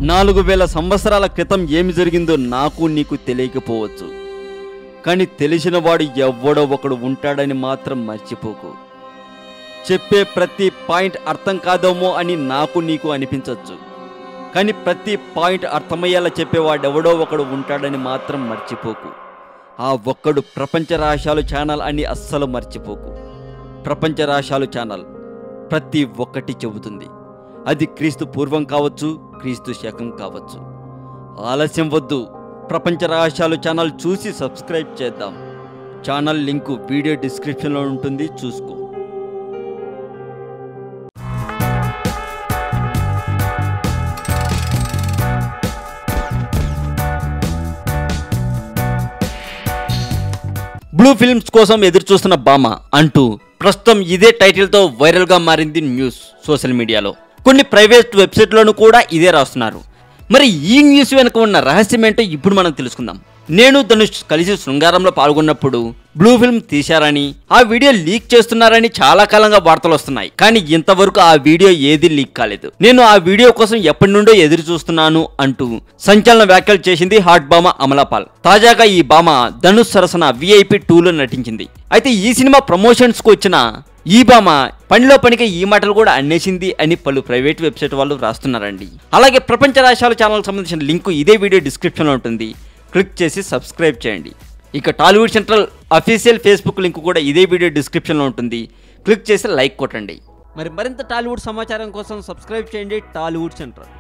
4000 సంవత్సరాల క్రితం ఏమి జరిగిందో నాకు నీకు తెలియకపోవచ్చు, కానీ తెలిసిన వాడు ఎవ్వడో ఒకడు ఉంటాడని మాత్రం మర్చిపోకు. చెప్పే ప్రతి పాయింట్ అర్థం కాదేమో అని నాకు నీకు అనిపించవచ్చు, కానీ ప్రతి పాయింట్ అర్థమయ్యేలా చెప్పేవాడెవడో ఒకడు ఉంటాడని మాత్రం మర్చిపోకు. ఆ ఒక్కడు ప్రపంచ రహస్యాలు ఛానల్ అని అస్సలు మర్చిపోకు. ప్రపంచ రహస్యాలు ఛానల్ ప్రతి ఒక్కటి చెబుతుంది. అది క్రీస్తు పూర్వం కావచ్చు, క్రీస్తు శకం కావచ్చు. ఆలస్యం వద్దు, ప్రపంచ రహస్యాలు ఛానల్ చూసి సబ్స్క్రైబ్ చేద్దాం. ఛానల్ లింకు వీడియో డిస్క్రిప్షన్లో ఉంటుంది, చూసుకో. బ్లూ ఫిల్మ్స్ కోసం ఎదురు చూస్తున్న భామ అంటూ ప్రస్తుతం ఇదే టైటిల్తో వైరల్గా మారింది న్యూస్ సోషల్ మీడియాలో. కొన్ని ప్రైవేట్ వెబ్సైట్లోనూ కూడా ఇదే రాస్తున్నారు. మరి ఈ న్యూస్ వెనుక ఉన్న రహస్యం ఏంటో ఇప్పుడు మనం తెలుసుకుందాం. నేను ధనుష్ కలిసి శృంగారంలో పాల్గొన్నప్పుడు బ్లూ ఫిల్మ్ తీశారని, ఆ వీడియో లీక్ చేస్తున్నారని చాలా కాలంగా వార్తలు వస్తున్నాయి. కానీ ఇంతవరకు ఆ వీడియో ఏది లీక్ కాలేదు. నేను ఆ వీడియో కోసం ఎప్పటి నుండో ఎదురు చూస్తున్నాను అంటూ సంచలన వ్యాఖ్యలు చేసింది హాట్ భామ అమలాపాల్. తాజాగా ఈ భామ ధనుష్ సరసన VIP 2లో నటించింది. అయితే ఈ సినిమా ప్రమోషన్స్ కు వచ్చిన ఈ భామ పనిలో పనిగా ఈ మాటలు కూడా అన్నేసింది అని పలు ప్రైవేట్ వెబ్సైట్ వాళ్ళు రాస్తున్నారండి. అలాగే ప్రపంచ రహస్యాలు ఛానల్ సంబంధించిన లింకు ఇదే వీడియో డిస్క్రిప్షన్లో ఉంటుంది, క్లిక్ చేసి సబ్స్క్రైబ్ చేయండి. ఇక Tollywood central official Facebook link కూడా ఇదే వీడియో డిస్క్రిప్షన్లో ఉంటుంది, క్లిక్ చేసి లైక్ కొట్టండి. మరింత టాలీవుడ్ సమాచారం కోసం సబ్స్క్రైబ్ చేయండి టాలీవుడ్ సెంట్రల్.